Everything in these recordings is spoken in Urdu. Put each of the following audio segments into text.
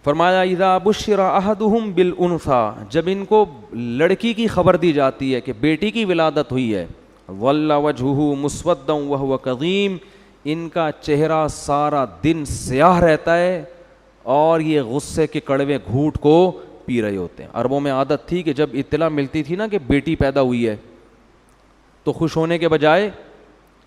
فرمایا اذا بشر احدهم بالانثى، جب ان کو لڑکی کی خبر دی جاتی ہے کہ بیٹی کی ولادت ہوئی ہے، ظل وجهه مسودا وهو كظيم، ان کا چہرہ سارا دن سیاہ رہتا ہے اور یہ غصے کے کڑوے گھونٹ کو پی رہے ہوتے ہیں۔ عربوں میں عادت تھی کہ جب اطلاع ملتی تھی نا کہ بیٹی پیدا ہوئی ہے تو خوش ہونے کے بجائے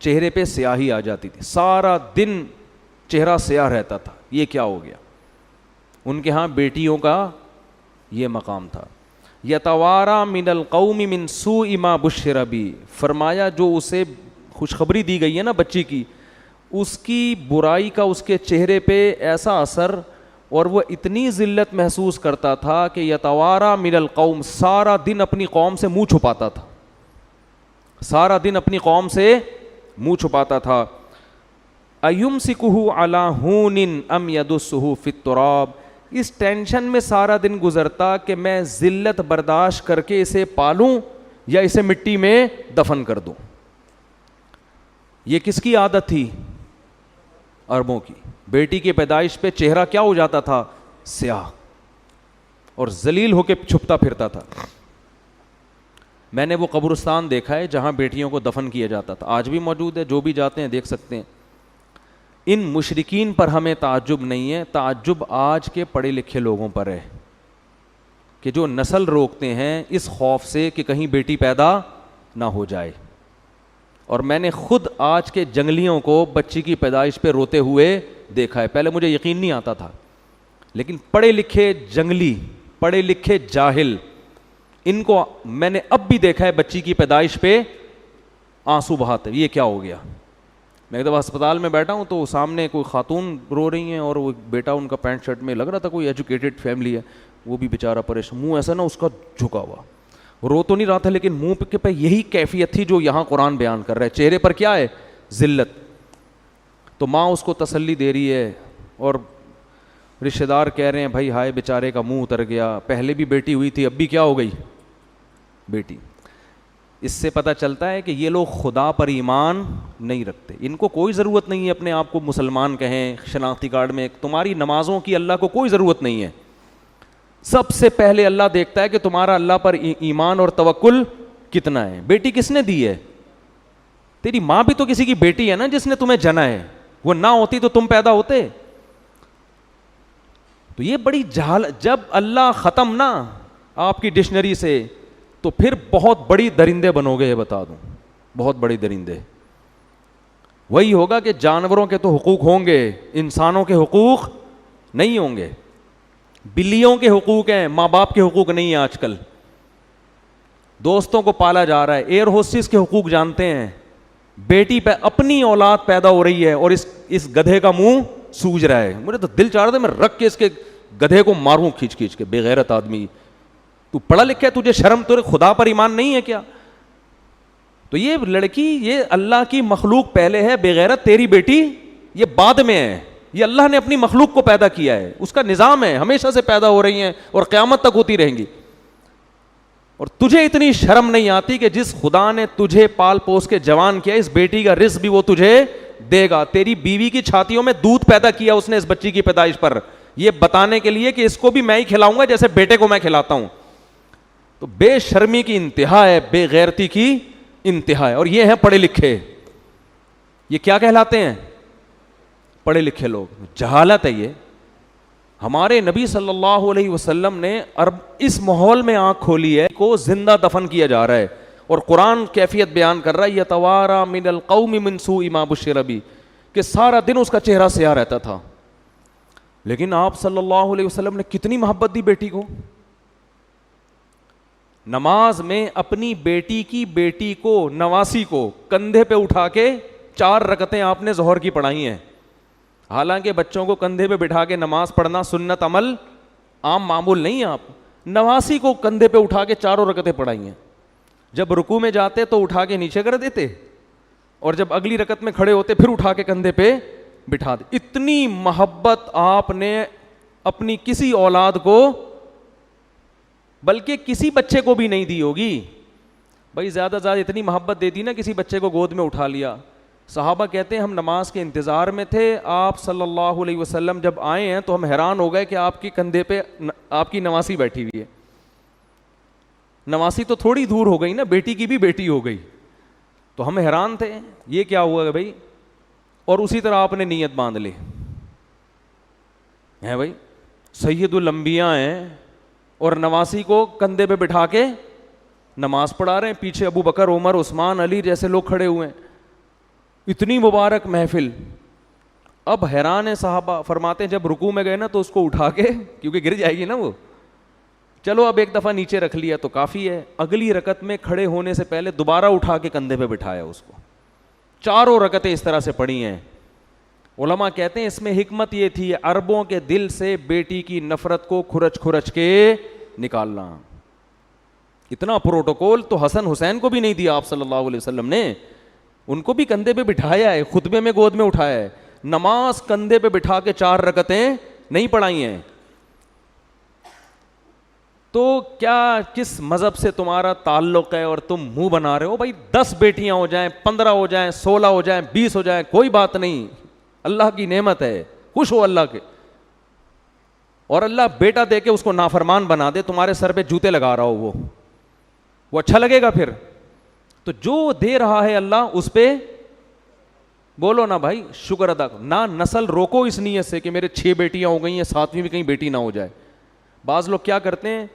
چہرے پہ سیاہی آ جاتی تھی، سارا دن چہرہ سیاہ رہتا تھا، یہ کیا ہو گیا؟ ان کے ہاں بیٹیوں کا یہ مقام تھا۔ یتوارا من القوم من سوء ما بشر بی، فرمایا جو اسے خوشخبری دی گئی ہے نا بچی کی، اس کی برائی کا اس کے چہرے پہ ایسا اثر، اور وہ اتنی ذلت محسوس کرتا تھا کہ یتوارا من القوم، سارا دن اپنی قوم سے منہ چھپاتا تھا، سارا دن اپنی قوم سے منہ چھپاتا تھا۔ ایمسکہ علی ہون ام یدسہ فی التراب، اس ٹینشن میں سارا دن گزرتا کہ میں ذلت برداشت کر کے اسے پالوں یا اسے مٹی میں دفن کر دوں۔ یہ کس کی عادت تھی؟ عربوں کی۔ بیٹی کی پیدائش پہ چہرہ کیا ہو جاتا تھا؟ سیاہ، اور ذلیل ہو کے چھپتا پھرتا تھا۔ میں نے وہ قبرستان دیکھا ہے جہاں بیٹیوں کو دفن کیا جاتا تھا، آج بھی موجود ہے، جو بھی جاتے ہیں دیکھ سکتے ہیں۔ ان مشرکین پر ہمیں تعجب نہیں ہے، تعجب آج کے پڑھے لکھے لوگوں پر ہے کہ جو نسل روکتے ہیں اس خوف سے کہ کہیں بیٹی پیدا نہ ہو جائے۔ اور میں نے خود آج کے جنگلیوں کو بچی کی پیدائش پہ روتے ہوئے دیکھا ہے، پہلے مجھے یقین نہیں آتا تھا، لیکن پڑھے لکھے جنگلی، پڑھے لکھے جاہل، ان کو میں نے اب بھی دیکھا ہے بچی کی پیدائش پہ آنسو بہاتے۔ یہ کیا ہو گیا؟ میں ایک دفعہ ہسپتال میں بیٹھا ہوں تو سامنے کوئی خاتون رو رہی ہیں، اور وہ بیٹا ان کا پینٹ شرٹ میں، لگ رہا تھا کوئی ایجوکیٹڈ فیملی ہے، وہ بھی بیچارہ پریشان، منہ ایسا نا اس کا جھکا ہوا، رو تو نہیں رہا تھا لیکن منہ پہ یہی کیفیت تھی جو یہاں قرآن بیان کر رہا ہے، چہرے پر کیا ہے؟ ذلت۔ تو ماں اس کو تسلی دے رہی ہے، اور رشتہ دار کہہ رہے ہیں بھائی ہائے بیچارے کا منہ اتر گیا، پہلے بھی بیٹی ہوئی تھی اب بھی کیا ہو گئی؟ بیٹی۔ اس سے پتہ چلتا ہے کہ یہ لوگ خدا پر ایمان نہیں رکھتے، ان کو کوئی ضرورت نہیں ہے اپنے آپ کو مسلمان کہیں، شناختی کارڈ میں تمہاری نمازوں کی اللہ کو کوئی ضرورت نہیں ہے۔ سب سے پہلے اللہ دیکھتا ہے کہ تمہارا اللہ پر ایمان اور توکل کتنا ہے۔ بیٹی کس نے دی ہے؟ تیری ماں بھی تو کسی کی بیٹی ہے نا جس نے تمہیں جنا ہے، وہ نہ ہوتی تو تم پیدا ہوتے؟ تو یہ بڑی جب اللہ ختم نہ آپ کی ڈکشنری سے، تو پھر بہت بڑی درندے بنو گے، بتا دوں، بہت بڑی درندے۔ وہی ہوگا کہ جانوروں کے تو حقوق ہوں گے، انسانوں کے حقوق نہیں ہوں گے۔ بلیوں کے حقوق ہیں، ماں باپ کے حقوق نہیں ہیں۔ آج کل دوستوں کو پالا جا رہا ہے، ایئر ہوسٹس کے حقوق جانتے ہیں۔ بیٹی پہ اپنی اولاد پیدا ہو رہی ہے اور اس گدھے کا منہ سوج رہا ہے۔ مجھے تو دل چاہ رہا تھا میں رکھ کے اس کے گدھے کو ماروں کھینچ کھینچ کے، بے غیرت آدمی۔ تو پڑھا لکھا ہے، تجھے شرم، تجھے خدا پر ایمان نہیں ہے کیا؟ تو یہ لڑکی، یہ اللہ کی مخلوق پہلے ہے، بے غیرت تیری بیٹی یہ بعد میں ہے۔ یہ اللہ نے اپنی مخلوق کو پیدا کیا ہے، اس کا نظام ہے، ہمیشہ سے پیدا ہو رہی ہیں اور قیامت تک ہوتی رہیں گی۔ اور تجھے اتنی شرم نہیں آتی کہ جس خدا نے تجھے پال پوس کے جوان کیا، اس بیٹی کا رزق بھی وہ تجھے دے گا۔ تیری بیوی کی چھاتیوں میں دودھ پیدا کیا اس نے اس بچی کی پیدائش پر، یہ بتانے کے لیے کہ اس کو بھی میں ہی کھلاؤں گا جیسے بیٹے کو میں کھلاتا ہوں۔ تو بے شرمی کی انتہا ہے، بے غیرتی کی انتہا ہے۔ اور یہ ہیں پڑھے لکھے، یہ کیا کہلاتے ہیں؟ پڑھے لکھے لوگ۔ جہالت ہے یہ۔ ہمارے نبی صلی اللہ علیہ وسلم نے اس ماحول میں آنکھ کھولی ہے کو زندہ دفن کیا جا رہا ہے، اور قرآن کیفیت بیان کر رہا ہے یتوارا من القوم من سوء ما بشر بہ، کہ سارا دن اس کا چہرہ سیاہ رہتا تھا۔ لیکن آپ صلی اللہ علیہ وسلم نے کتنی محبت دی بیٹی کو۔ نماز میں اپنی بیٹی کو نواسی کو کندھے پہ اٹھا کے 4 رکعتیں آپ نے ظہر کی پڑھائی ہیں۔ حالانکہ بچوں کو کندھے پہ بٹھا کے نماز پڑھنا سنت عمل عام معمول نہیں ہے، آپ نواسی کو کندھے پہ اٹھا کے 4 رکعتیں پڑھائی ہیں۔ جب رکوع میں جاتے تو اٹھا کے نیچے کر دیتے، اور جب اگلی رکعت میں کھڑے ہوتے پھر اٹھا کے کندھے پہ بٹھا دے۔ اتنی محبت آپ نے اپنی کسی اولاد کو، بلکہ کسی بچے کو بھی نہیں دی ہوگی۔ بھائی زیادہ اتنی محبت دے دی نا، کسی بچے کو گود میں اٹھا لیا، صحابہ کہتے ہیں ہم نماز کے انتظار میں تھے, آپ صلی اللہ علیہ وسلم جب آئے ہیں تو ہم حیران ہو گئے کہ آپ کے کندھے پہ آپ کی نواسی بیٹھی ہوئی ہے. نواسی تو تھوڑی دور ہو گئی نا, بیٹی کی بھی بیٹی ہو گئی. تو ہم حیران تھے یہ کیا ہوا بھائی, اور اسی طرح آپ نے نیت باندھ لی ہے بھائی سید الانبیاء ہیں اور نواسی کو کندھے پہ بٹھا کے نماز پڑھا رہے ہیں, پیچھے ابو بکر عمر عثمان علی جیسے لوگ کھڑے ہوئے ہیں, اتنی مبارک محفل. اب حیران ہے صحابہ, فرماتے ہیں جب رکوع میں گئے نا تو اس کو اٹھا کے, کیونکہ گر جائے گی نا وہ, چلو اب ایک دفعہ نیچے رکھ لیا تو کافی ہے, اگلی رکعت میں کھڑے ہونے سے پہلے دوبارہ اٹھا کے کندھے پہ بٹھایا اس کو. چاروں رکعتیں اس طرح سے پڑھی ہیں. علماء کہتے ہیں اس میں حکمت یہ تھی عربوں کے دل سے بیٹی کی نفرت کو کھرچ کھرچ کے نکالنا. اتنا پروٹوکول تو حسن حسین کو بھی نہیں دیا آپ صلی اللہ علیہ وسلم نے, ان کو بھی کندھے پہ بٹھایا ہے, خطبے میں گود میں اٹھایا ہے, نماز کندھے پہ بٹھا کے 4 رکعتیں نہیں پڑھائی ہیں. تو کیا کس مذہب سے تمہارا تعلق ہے اور تم منہ بنا رہے ہو؟ بھائی 10 بیٹیاں ہو جائیں, 15 ہو جائیں, 16 ہو جائیں, 20 ہو جائیں, کوئی بات نہیں, اللہ کی نعمت ہے, خوش ہو اللہ کے. اور اللہ بیٹا دے کے اس کو نافرمان بنا دے, تمہارے سر پہ جوتے لگا رہا ہو, وہ اچھا لگے گا پھر؟ تو جو دے رہا ہے اللہ اس پہ بولو نا بھائی شکر ادا نہ, نسل روکو اس نیت سے کہ میرے 6 بیٹیاں ہو گئی ہیں, 7ویں بھی کہیں بیٹی نہ ہو جائے. بعض لوگ کیا کرتے ہیں,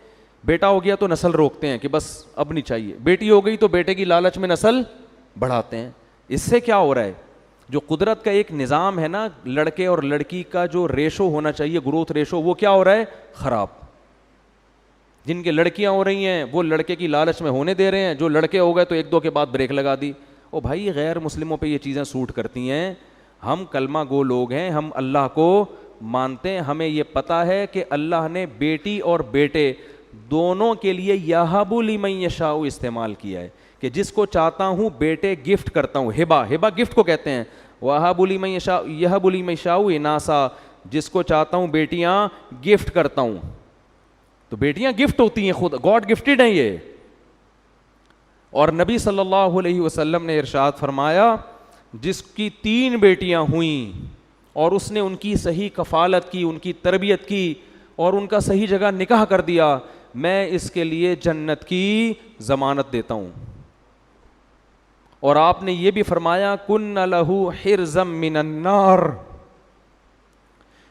بیٹا ہو گیا تو نسل روکتے ہیں کہ بس اب نہیں چاہیے, بیٹی ہو گئی تو بیٹے کی لالچ میں نسل بڑھاتے ہیں. اس سے کیا ہو رہا ہے, جو قدرت کا ایک نظام ہے نا, لڑکے اور لڑکی کا جو ریشو ہونا چاہیے, گروتھ ریشو, وہ کیا ہو رہا ہے, خراب. جن کے لڑکیاں ہو رہی ہیں وہ لڑکے کی لالچ میں ہونے دے رہے ہیں, جو لڑکے ہو گئے تو 1-2 کے بعد بریک لگا دی. او بھائی غیر مسلموں پہ یہ چیزیں سوٹ کرتی ہیں. ہم کلمہ گو لوگ ہیں, ہم اللہ کو مانتے ہیں, ہمیں یہ پتہ ہے کہ اللہ نے بیٹی اور بیٹے دونوں کے لیے یہب لمن یشاء استعمال کیا ہے, کہ جس کو چاہتا ہوں بیٹے گفٹ کرتا ہوں. ہبہ گفٹ کو کہتے ہیں. وہب لمن یشاء یہب لمن یشاء اناسا, جس کو چاہتا ہوں بیٹیاں گفٹ کرتا ہوں. تو بیٹیاں گفٹ ہوتی ہیں, خود گاڈ گفٹڈ ہیں یہ. اور نبی صلی اللہ علیہ وسلم نے ارشاد فرمایا جس کی 3 بیٹیاں ہوئیں اور اس نے ان کی صحیح کفالت کی, ان کی تربیت کی اور ان کا صحیح جگہ نکاح کر دیا, میں اس کے لیے جنت کی ضمانت دیتا ہوں. اور آپ نے یہ بھی فرمایا کن لہ حرزا من النار,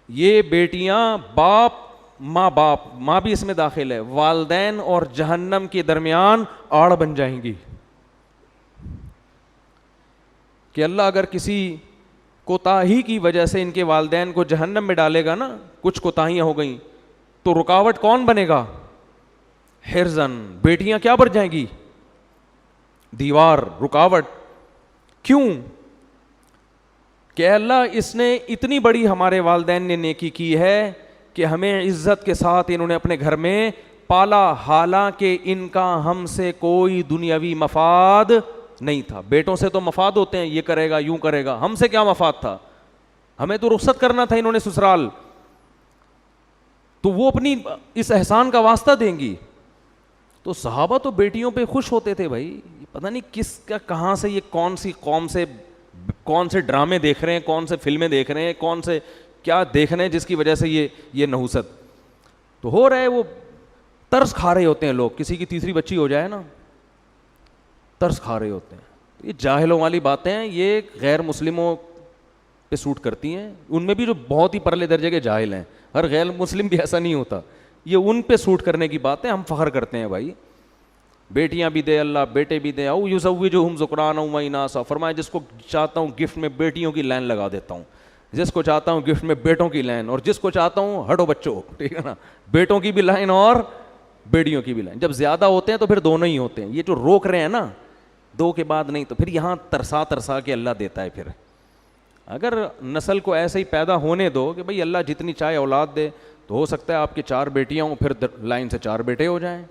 یہ بیٹیاں ماں بھی اس میں داخل ہے, والدین اور جہنم کے درمیان آڑ بن جائیں گی. کہ اللہ اگر کسی کوتاہی کی وجہ سے ان کے والدین کو جہنم میں ڈالے گا نا, کچھ کوتاہیاں ہو گئیں, تو رکاوٹ کون بنے گا؟ حرزن, بیٹیاں کیا بن جائیں گی؟ دیوار, رکاوٹ. کیوں؟ کہ اللہ اس نے اتنی بڑی ہمارے والدین نے نیکی کی ہے کہ ہمیں عزت کے ساتھ انہوں نے اپنے گھر میں پالا, حالانکہ ان کا ہم سے کوئی دنیاوی مفاد نہیں تھا. بیٹوں سے تو مفاد ہوتے ہیں, یہ کرے گا یوں کرے گا, ہم سے کیا مفاد تھا؟ ہمیں تو رخصت کرنا تھا انہوں نے سسرال, تو وہ اپنی اس احسان کا واسطہ دیں گی. تو صحابہ تو بیٹیوں پہ خوش ہوتے تھے بھائی, پتہ نہیں کس کا کہاں سے, یہ کون سی قوم سے کون سے ڈرامے دیکھ رہے ہیں, کون سے فلمیں دیکھ رہے ہیں, کون سے کیا دیکھ رہے ہیں جس کی وجہ سے یہ نحوست تو ہو رہا ہے. وہ ترس کھا رہے ہوتے ہیں لوگ, کسی کی تیسری بچی ہو جائے نا ترس کھا رہے ہوتے ہیں. یہ جاہلوں والی باتیں ہیں, یہ غیر مسلموں پہ سوٹ کرتی ہیں. ان میں بھی جو بہت ہی پرلے درجے کے جاہل ہیں, ہر غیر مسلم بھی ایسا نہیں ہوتا, یہ ان پہ سوٹ کرنے کی باتیں. ہم فخر کرتے ہیں بھائی, بیٹیاں بھی دے اللہ, بیٹے بھی دے. او یزوجہم ذکرانا و اناسا, فرمایا جس کو چاہتا ہوں گفٹ میں بیٹیوں کی لائن لگا دیتا ہوں, جس کو چاہتا ہوں گفٹ میں بیٹوں کی لائن, اور جس کو چاہتا ہوں ہٹو بچوں, ٹھیک ہے نا, بیٹوں کی بھی لائن اور بیٹیوں کی بھی لائن. جب زیادہ ہوتے ہیں تو پھر دونوں ہی ہوتے ہیں. یہ جو روک رہے ہیں نا 2 کے بعد نہیں, تو پھر یہاں ترسا کے اللہ دیتا ہے. پھر اگر نسل کو ایسے ہی پیدا ہونے دو کہ بھئی اللہ جتنی چاہے اولاد دے, تو ہو سکتا ہے آپ کی 4 بیٹیاں ہوں, پھر لائن سے 4 بیٹے ہو جائیں.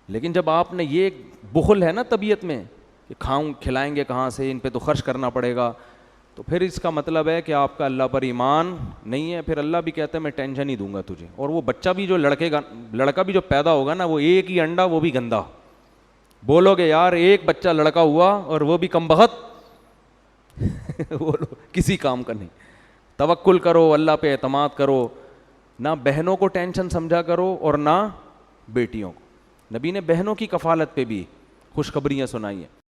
لیکن جب آپ نے یہ بخل ہے نا طبیعت میں کہ کھلائیں گے کہاں سے, ان پہ تو خرچ کرنا پڑے گا, تو پھر اس کا مطلب ہے کہ آپ کا اللہ پر ایمان نہیں ہے. پھر اللہ بھی کہتا ہے میں ٹینشن ہی دوں گا تجھے. اور وہ بچہ بھی جو لڑکا بھی جو پیدا ہوگا نا, وہ ایک ہی انڈا, وہ بھی گندا. بولو گے یار ایک بچہ لڑکا ہوا اور وہ بھی کم بخت, وہ کسی کام کا نہیں. توکل کرو, اللہ پہ اعتماد کرو, نہ بہنوں کو ٹینشن سمجھا کرو اور نہ بیٹیوں کو. نبی نے بہنوں کی کفالت پہ بھی خوشخبریاں سنائی ہیں.